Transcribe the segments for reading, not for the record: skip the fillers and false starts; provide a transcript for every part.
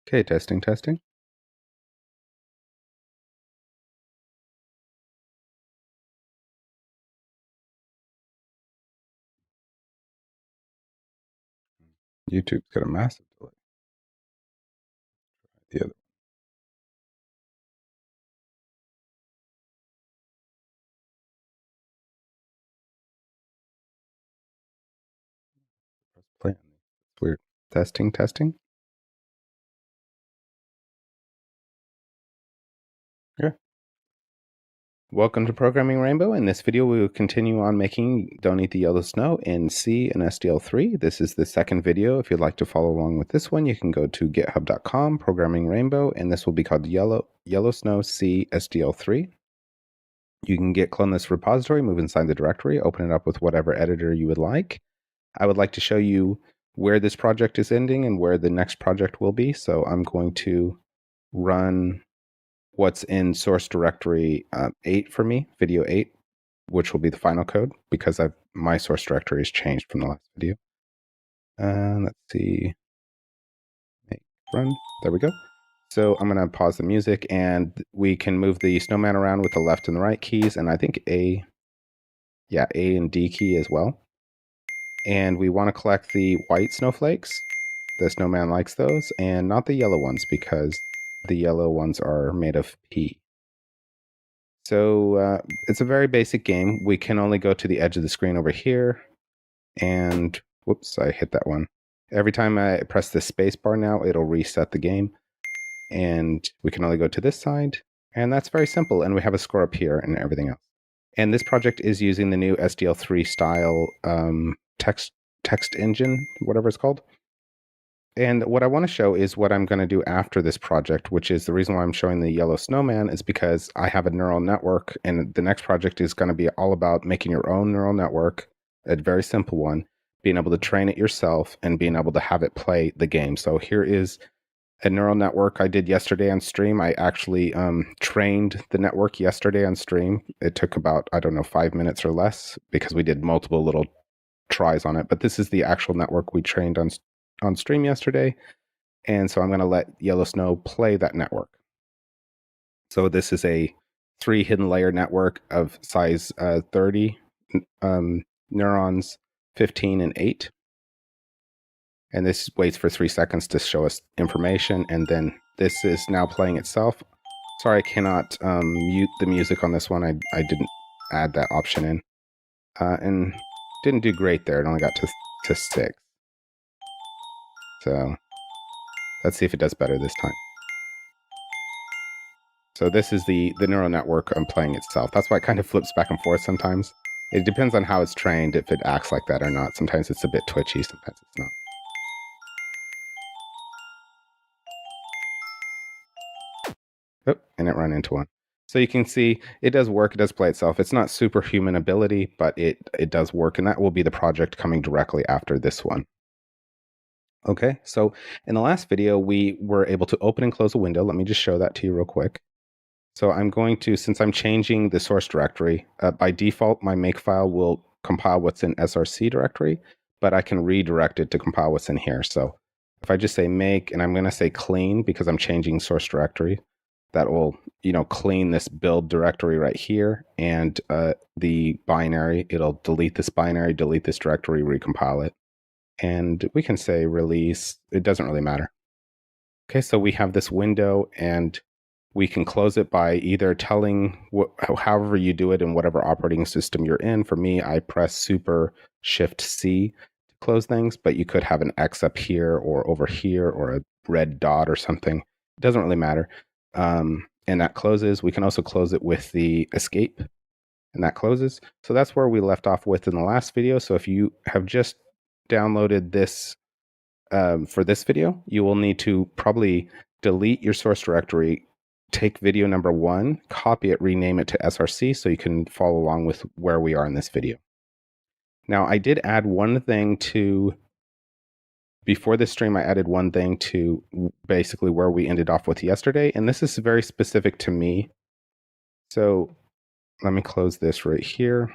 Okay, testing, testing. YouTube's got a massive delay. The other press play on this. It's weird. Testing, testing. Yeah. Welcome to Programming Rainbow. In this video, we will continue on making Don't Eat the Yellow Snow in C and SDL3. This is the second video. If you'd like to follow along with this one, you can go to github.com, Programming Rainbow, and this will be called Yellow Snow C SDL3. You can clone this repository, move inside the directory, open it up with whatever editor you would like. I would like to show you where this project is ending and where the next project will be. So I'm going to run what's in source directory 8 for me, video 8, which will be the final code because my source directory has changed from the last video. Let's see, make run. There we go. So I'm going to pause the music and we can move the snowman around with the left and the right keys, and I think A and D key as well. And we want to collect the white snowflakes. The snowman likes those, and not the yellow ones because the yellow ones are made of pee. So it's a very basic game. We can only go to the edge of the screen over here. And whoops, I hit that one. Every time I press the space bar now, it'll reset the game. And we can only go to this side. And that's very simple. And we have a score up here and everything else. And this project is using the new SDL3 style text engine, whatever it's called. And what I want to show is what I'm going to do after this project, which is the reason why I'm showing the yellow snowman is because I have a neural network, and the next project is going to be all about making your own neural network, a very simple one, being able to train it yourself and being able to have it play the game. So here is a neural network I did yesterday on stream. I actually trained the network yesterday on stream. It took about, 5 minutes or less because we did multiple little tries on it. But this is the actual network we trained on stream yesterday. And so I'm going to let Yellow Snow play that network. So this is a 3 hidden layer network of size 30 neurons, 15 and 8. And this waits for 3 seconds to show us information. And then this is now playing itself. Sorry, I cannot mute the music on this one. I didn't add that option in. And didn't do great there. It only got to 6. So let's see if it does better this time. So this is the neural network playing itself. That's why it kind of flips back and forth sometimes. It depends on how it's trained, if it acts like that or not. Sometimes it's a bit twitchy, sometimes it's not. Oh, and it ran into one. So you can see it does work. It does play itself. It's not superhuman ability, but it does work. And that will be the project coming directly after this one. Okay, so in the last video, we were able to open and close a window. Let me just show that to you real quick. So I'm going to, since I'm changing the source directory, by default, my makefile will compile what's in SRC directory, but I can redirect it to compile what's in here. So if I just say make, and I'm going to say clean because I'm changing source directory, that will, clean this build directory right here, and the binary, it'll delete this binary, delete this directory, recompile it. And we can say release, it doesn't really matter. Okay, so we have this window, and we can close it by either telling however you do it in whatever operating system you're in. For me, I press Super Shift C to close things, but you could have an X up here or over here or a red dot or something. It doesn't really matter. And that closes. We can also close it with the escape, and that closes. So that's where we left off with in the last video. So if you have just downloaded this for this video, you will need to probably delete your source directory, take video number 1, copy it, rename it to SRC so you can follow along with where we are in this video. Now, I did add one thing before this stream, I added one thing to basically where we ended off with yesterday, and this is very specific to me. So let me close this right here.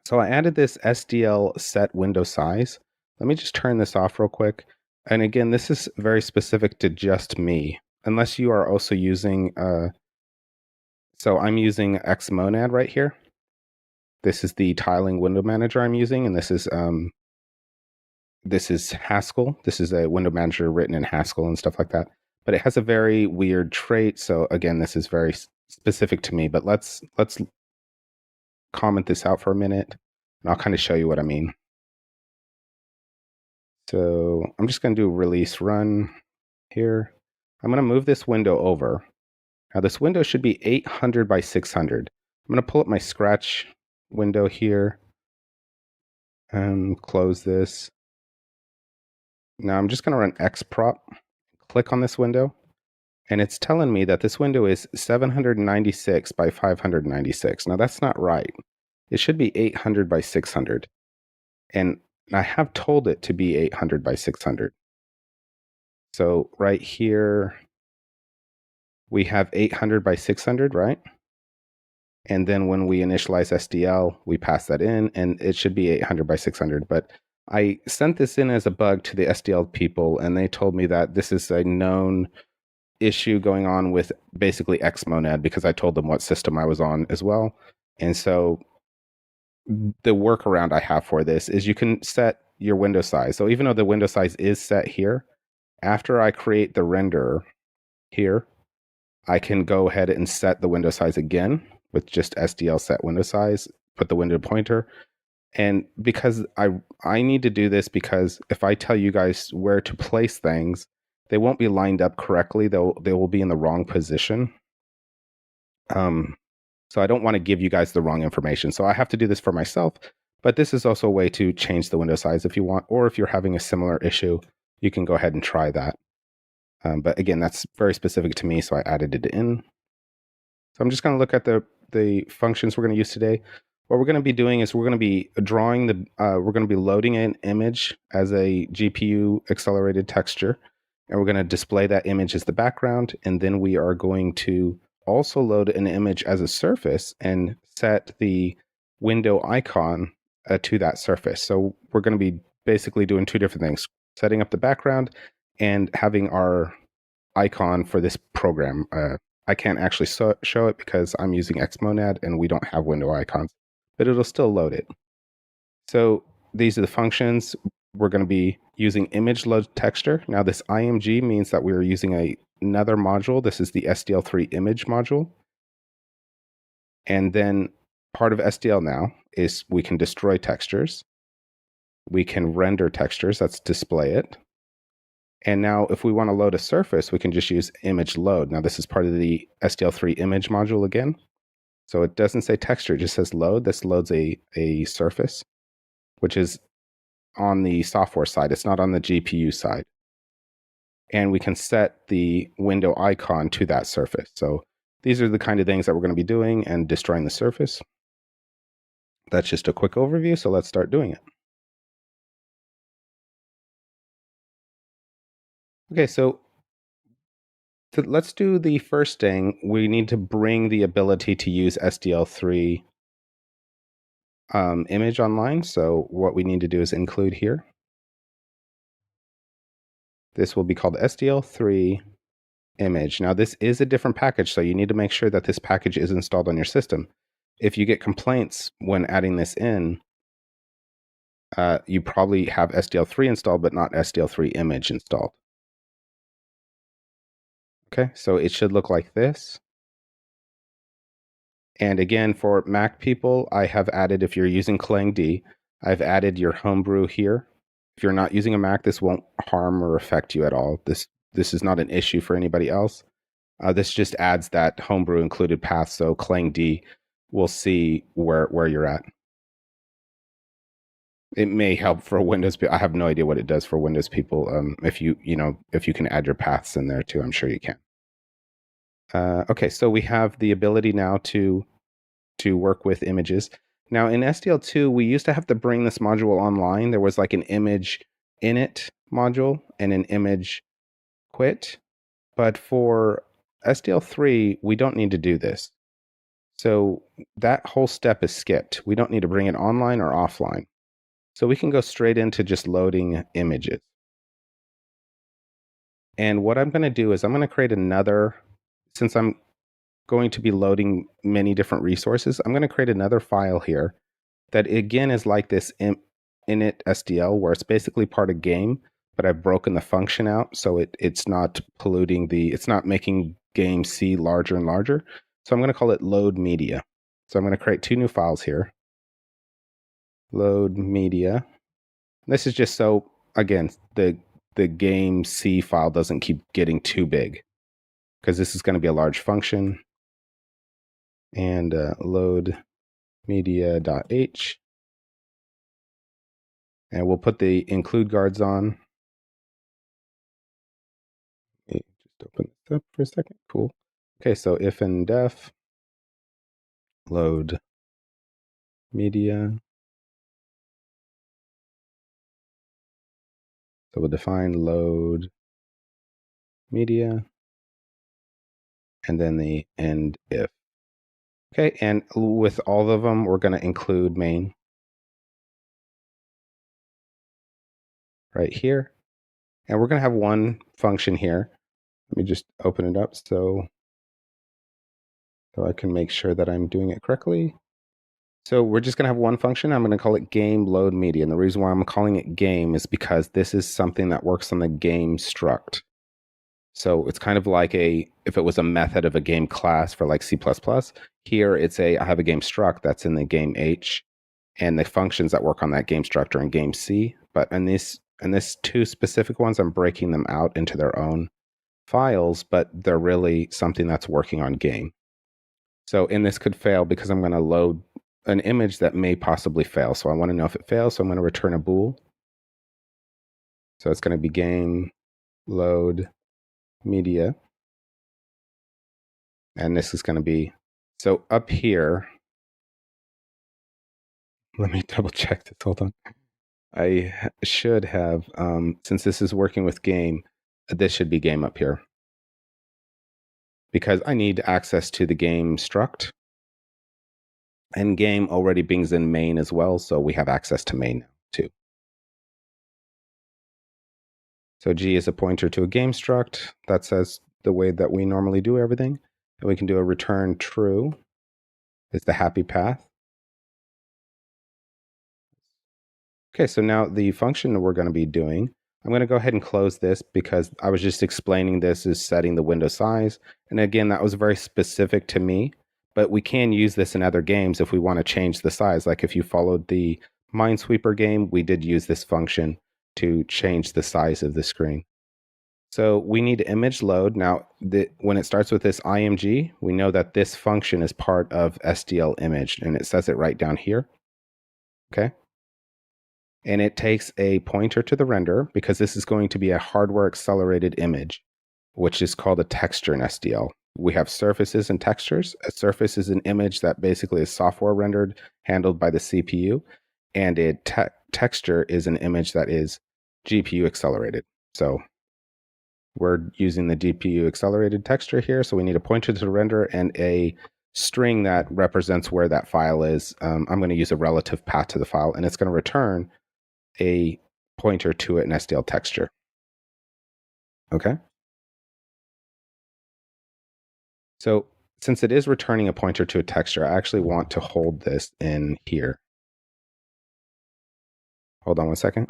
So I added this SDL set window size. Let me just turn this off real quick. And again, this is very specific to just me, unless you are also using, so I'm using Xmonad right here. This is the tiling window manager I'm using, and this is Haskell. This is a window manager written in Haskell and stuff like that. But it has a very weird trait. So again, this is very specific to me. But let's comment this out for a minute, and I'll kind of show you what I mean. So I'm just going to do release run here. I'm going to move this window over. Now this window should be 800 by 600. I'm going to pull up my Scratch window here and close this. Now I'm just going to run xprop, click on this window, and it's telling me that this window is 796 by 596. Now that's not right. It should be 800 by 600. And I have told it to be 800 by 600. So right here, we have 800 by 600, right? And then when we initialize SDL, we pass that in, and it should be 800 by 600. But I sent this in as a bug to the SDL people, and they told me that this is a known issue going on with basically Xmonad, because I told them what system I was on as well. And so the workaround I have for this is you can set your window size. So even though the window size is set here, after I create the render here, I can go ahead and set the window size again with just SDL set window size, put the window pointer. And because I need to do this, because if I tell you guys where to place things, they won't be lined up correctly. They will be in the wrong position. So I don't want to give you guys the wrong information. So I have to do this for myself. But this is also a way to change the window size if you want, or if you're having a similar issue, you can go ahead and try that. But again, that's very specific to me, so I added it in. So I'm just going to look at the functions we're going to use today. What we're going to be doing is we're going to be drawing we're going to be loading an image as a GPU accelerated texture, and we're going to display that image as the background, and then we are going to also load an image as a surface and set the window icon to that surface. So we're going to be basically doing two different things: setting up the background and having our icon for this program. I can't actually show it because I'm using Xmonad and we don't have window icons, but it'll still load it. So these are the functions. We're going to be using image load texture. Now this img means that we're using another module. This is the SDL3 image module. And then part of SDL now is we can destroy textures. We can render textures, let's display it. And now if we want to load a surface, we can just use image load. Now this is part of the SDL3 image module again. So it doesn't say texture, it just says load. This loads a surface, which is on the software side. It's not on the GPU side. And we can set the window icon to that surface. So these are the kind of things that we're going to be doing and destroying the surface. That's just a quick overview, so let's start doing it. Okay, so let's do the first thing. We need to bring the ability to use SDL3 image online. So what we need to do is include here. This will be called SDL3 image. Now this is a different package, so you need to make sure that this package is installed on your system. If you get complaints when adding this in, you probably have SDL3 installed, but not SDL3 image installed. Okay, so it should look like this. And again, for Mac people, I have added, if you're using ClangD, I've added your homebrew here. If you're not using a Mac, this won't harm or affect you at all. This is not an issue for anybody else. This just adds that homebrew included path, so ClangD will see where you're at. It may help for Windows people. I have no idea what it does for Windows people. If you can add your paths in there too, I'm sure you can. Okay, so we have the ability now to work with images. Now in SDL2, we used to have to bring this module online. There was like an image init module and an image quit. But for SDL3, we don't need to do this. So that whole step is skipped. We don't need to bring it online or offline. So we can go straight into just loading images. And what I'm going to do is I'm going to create another, since I'm going to be loading many different resources, I'm going to create another file here that again is like this init SDL, where it's basically part of game, but I've broken the function out so it's not polluting it's not making game C larger and larger. So I'm going to call it load media. So I'm going to create two new files here. Load media. This is just so, again, the game C file doesn't keep getting too big, because this is going to be a large function. And load media.h. And we'll put the include guards on. Just open this up for a second. Cool. Okay, so if and def load media. So we'll define load media and then the end if. Okay, and with all of them, we're going to include main right here. And we're going to have one function here. Let me just open it up so I can make sure that I'm doing it correctly. So we're just going to have one function. I'm going to call it game load media. And the reason why I'm calling it game is because this is something that works on the game struct. So it's kind of like if it was a method of a game class for like C++, here it's I have a game struct that's in the game H, and the functions that work on that game struct are in game C. But in this two specific ones, I'm breaking them out into their own files, but they're really something that's working on game. So in this could fail because I'm going to load an image that may possibly fail. So I want to know if it fails. So I'm going to return a bool. So it's going to be game load media. And this is going to be, so up here, let me double check this. Hold on. I should have, since this is working with game, this should be game up here, because I need access to the game struct. And game already brings in main as well, so we have access to main now too. So G is a pointer to a game struct. That says the way that we normally do everything. And we can do a return true is the happy path. Okay, so now the function that we're going to be doing, I'm going to go ahead and close this because I was just explaining this is setting the window size. And again, that was very specific to me, but we can use this in other games if we want to change the size. Like if you followed the Minesweeper game, we did use this function to change the size of the screen. So we need image load. Now, when it starts with this img, we know that this function is part of SDL image, and it says it right down here. Okay. And it takes a pointer to the render because this is going to be a hardware accelerated image, which is called a texture in SDL. We have surfaces and textures. A surface is an image that basically is software rendered, handled by the CPU, and a texture is an image that is GPU accelerated. So we're using the GPU accelerated texture here. So we need a pointer to the render and a string that represents where that file is. I'm going to use a relative path to the file, and it's going to return a pointer to it in SDL texture. Okay. So since it is returning a pointer to a texture, I actually want to hold this in here. Hold on one second.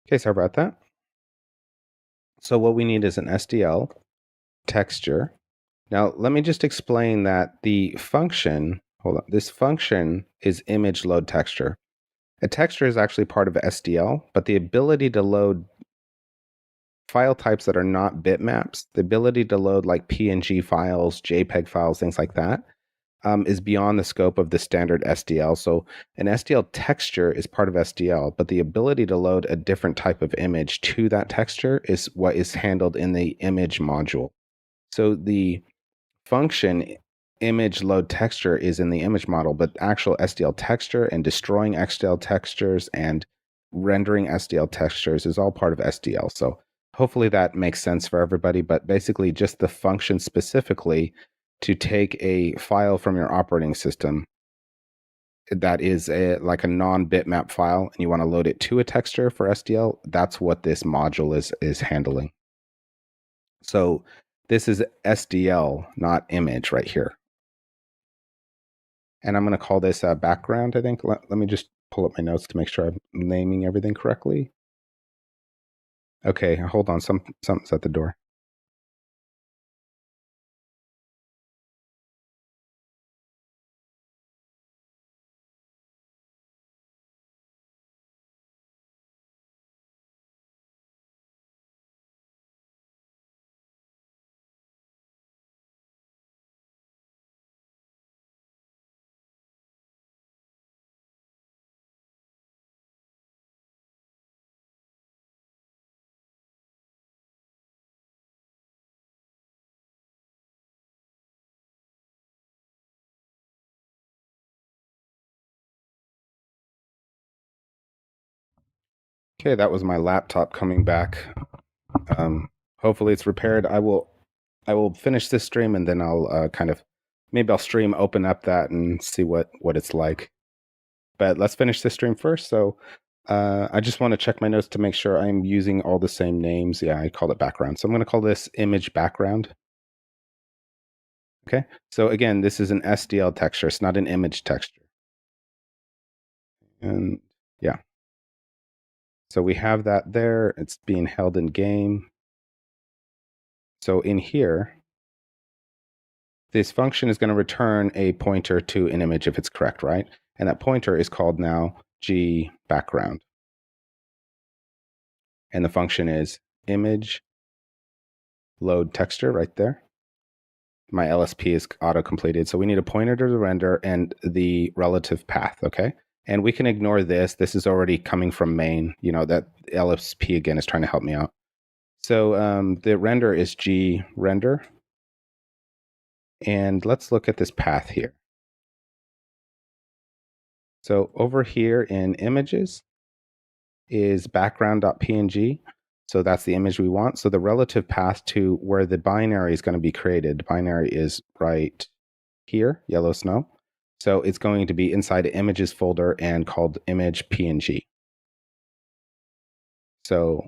Okay, sorry about that. So what we need is an SDL texture. Now, let me just explain that the function, hold on, this function is image load texture. A texture is actually part of SDL, but the ability to load file types that are not bitmaps, the ability to load like PNG files, JPEG files, things like that, is beyond the scope of the standard SDL. So an SDL texture is part of SDL, but the ability to load a different type of image to that texture is what is handled in the image module. So the function image load texture is in the image model, but actual SDL texture and destroying SDL textures and rendering SDL textures is all part of SDL. So hopefully that makes sense for everybody, but basically just the function specifically to take a file from your operating system that is like a non-bitmap file and you want to load it to a texture for SDL, that's what this module is handling. So this is SDL, not image right here. And I'm going to call this background, I think. Let me just pull up my notes to make sure I'm naming everything correctly. Okay, hold on. Something's at the door. Okay, that was my laptop coming back. Hopefully it's repaired. I will finish this stream and then I'll maybe I'll stream open up that and see what it's like. But let's finish this stream first. So I just want to check my notes to make sure I'm using all the same names. Yeah, I called it background. So I'm going to call this image background. Okay. So again, this is an SDL texture. It's not an image texture. And yeah. So we have that there. It's being held in game. So in here, this function is going to return a pointer to an image if it's correct, right? And that pointer is called now G background. And the function is image load texture right there. My LSP is auto-completed. So we need a pointer to the render and the relative path, okay? And we can ignore this. This is already coming from main. You know, that LSP, again, is trying to help me out. So the render is G render. And let's look at this path here. So over here in images is background.png. So that's the image we want. So the relative path to where the binary is going to be created, binary is right here, yellow snow. So it's going to be inside the images folder and called image PNG. So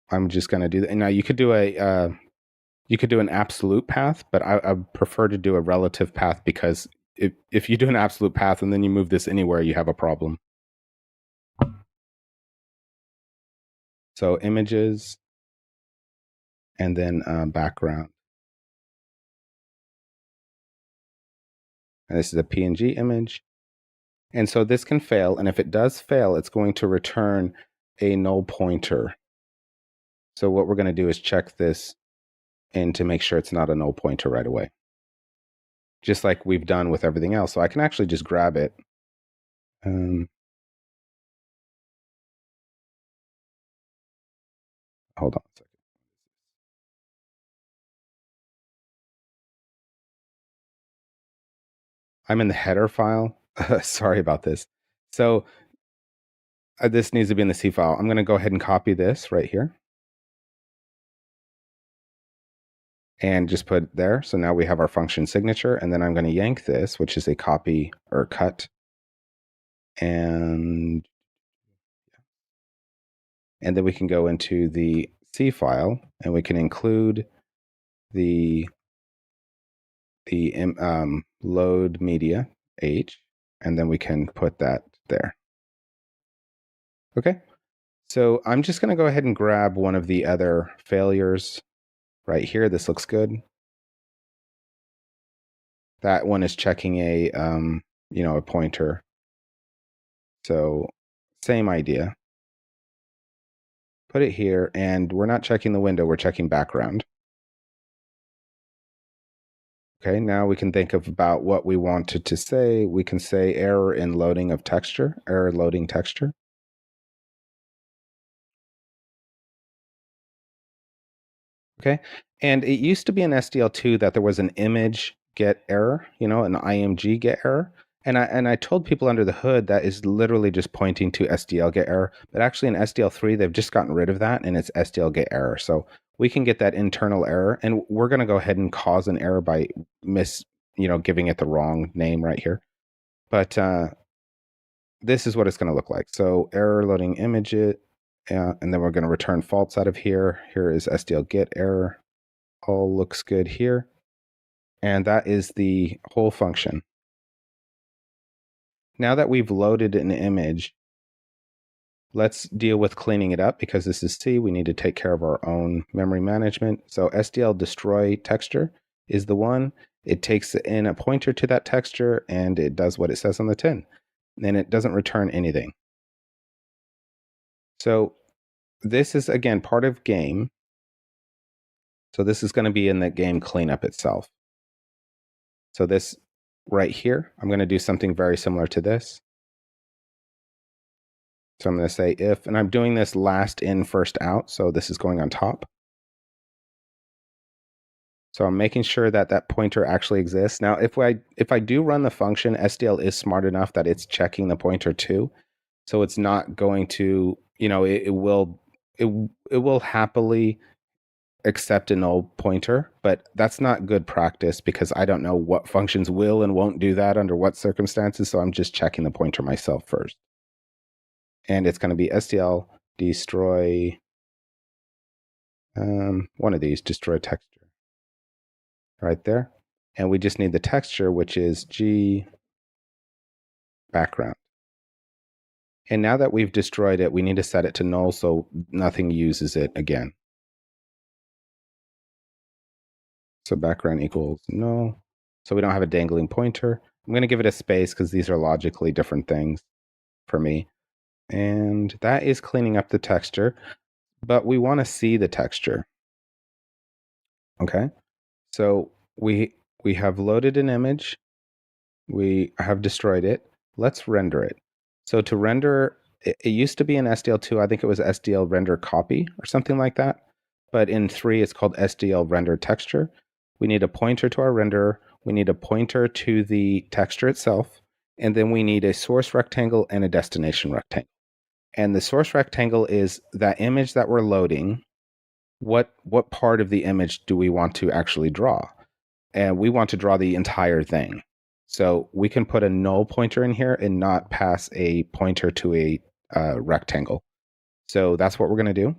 I'm just going to do that. Now you could do an absolute path, but I prefer to do a relative path because if you do an absolute path and then you move this anywhere, you have a problem. So images and then background. And this is a PNG image. And so this can fail. And if it does fail, it's going to return a null pointer. So what we're going to do is check this and to make sure it's not a null pointer right away. Just like we've done with everything else. So I can actually just grab it. Hold on a second. I'm in the header file. Sorry about this. So this needs to be in the C file. I'm going to go ahead and copy this right here. And just put it there. So now we have our function signature. And then I'm going to yank this, which is a copy or cut. And then we can go into the C file and we can include the load media H, and then we can put that there. Okay. So I'm just going to go ahead and grab one of the other failures right here. This looks good. That one is checking a pointer. So Same idea. Put it here, and we're not checking the window, we're checking background. Okay, now we can think of about what we wanted to say. We can say error in loading of texture, error loading texture. Okay, and it used to be in SDL2 that there was an image get error, an IMG get error. And I told people under the hood that is literally just pointing to SDL get error. But actually in SDL3, they've just gotten rid of that and it's SDL get error. So we can get that internal error, and we're going to go ahead and cause an error by giving it the wrong name right here. But this is what it's going to look like. So error loading image it, and then we're going to return false out of here. Here is SDL get error. All looks good here. And that is the whole function. Now that we've loaded an image, let's deal with cleaning it up, because this is C. We need to take care of our own memory management. So SDL destroy texture is the one. It takes in a pointer to that texture and it does what it says on the tin. And it doesn't return anything. So this is, again, part of game. So this is going to be in the game cleanup itself. So this right here, I'm going to do something very similar to this. So I'm going to say if, and I'm doing this last in, first out. So this is going on top. So I'm making sure that that pointer actually exists. Now, if I do run the function, SDL is smart enough that it's checking the pointer too. So it's not going to, it will happily accept a null pointer, but that's not good practice because I don't know what functions will and won't do that under what circumstances. So I'm just checking the pointer myself first. And it's going to be SDL destroy, one of these, destroy texture right there. And we just need the texture, which is G background. And now that we've destroyed it, we need to set it to null so nothing uses it again. So background equals null. So we don't have a dangling pointer. I'm going to give it a space because these are logically different things for me. And that is cleaning up the texture, but we want to see the texture. Okay. So we have loaded an image. We have destroyed it. Let's render it. So to render, it used to be in SDL2, I think it was SDL render copy or something like that. But in 3, it's called SDL render texture. We need a pointer to our renderer. We need a pointer to the texture itself. And then we need a source rectangle and a destination rectangle. And the source rectangle is that image that we're loading. What part of the image do we want to actually draw? And we want to draw the entire thing. So we can put a null pointer in here and not pass a pointer to a rectangle. So that's what we're going to do.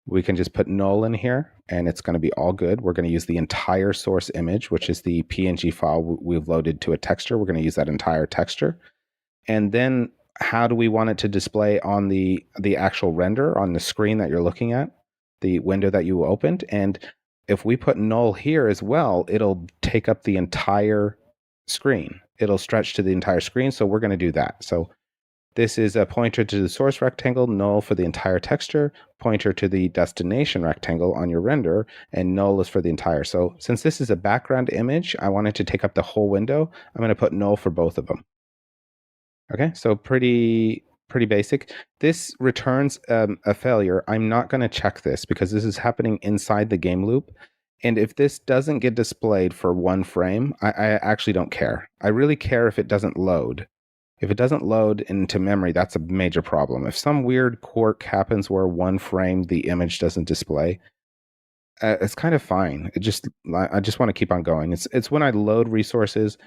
We can just put null in here and it's going to be all good. We're going to use the entire source image, which is the PNG file we've loaded to a texture. We're going to use that entire texture. And then how do we want it to display on the actual render on the screen that you're looking at, the window that you opened? And if we put null here as well, it'll take up the entire screen. It'll stretch to the entire screen. So we're going to do that. So this is a pointer to the source rectangle, null for the entire texture, pointer to the destination rectangle on your render, and null is for the entire. So since this is a background image, I want it to take up the whole window. I'm going to put null for both of them. Okay, so pretty basic. This returns a failure. I'm not going to check this because this is happening inside the game loop. And if this doesn't get displayed for one frame, I actually don't care. I really care if it doesn't load. If it doesn't load into memory, that's a major problem. If some weird quirk happens where one frame the image doesn't display, it's kind of fine. I just want to keep on going. It's when I load resources,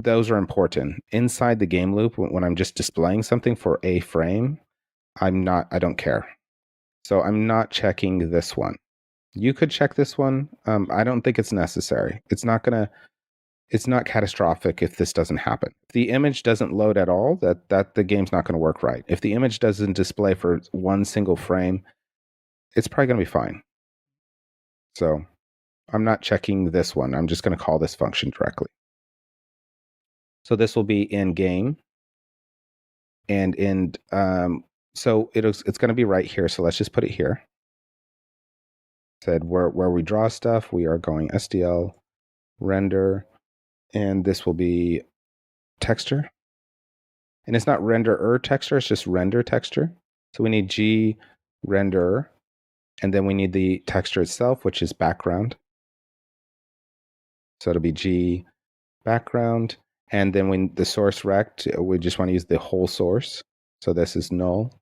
those are important. Inside the game loop, when I'm just displaying something for a frame, I don't care. So I'm not checking this one. You could check this one. I don't think it's necessary. It's not catastrophic if this doesn't happen. If the image doesn't load at all, that the game's not going to work right. If the image doesn't display for one single frame, it's probably going to be fine. So I'm not checking this one. I'm just going to call this function directly. So this will be in game. And so it's going to be right here. So let's just put it here. Said where we draw stuff, we are going SDL render, and this will be texture. And it's not renderer texture, it's just render texture. So we need G renderer, and then we need the texture itself, which is background. So it'll be G background. And then when the source rect, we just want to use the whole source. So this is null.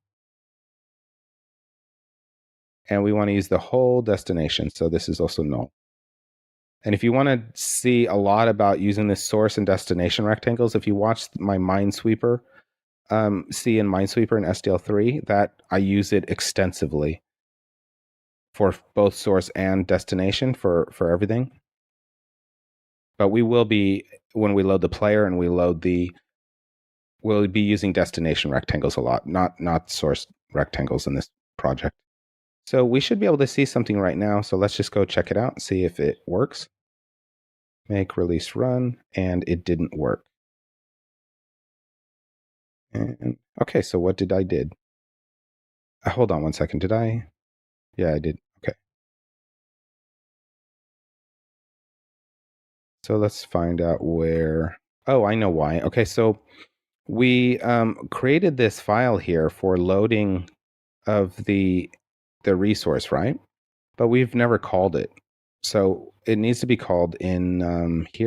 And we want to use the whole destination. So this is also null. And if you want to see a lot about using this source and destination rectangles, if you watch my Minesweeper, see in Minesweeper and SDL3, that I use it extensively for both source and destination for everything. But we will be, when we load the player and we'll be using destination rectangles a lot, not source rectangles in this project. So we should be able to see something right now. So let's just go check it out and see if it works. Make release run, and it didn't work. And okay, so what did I did? Hold on one second. Did I? Yeah, I did. Okay. So let's find out where. Oh, I know why. Okay, so we created this file here for loading of the resource, right? But we've never called it. So it needs to be called in here.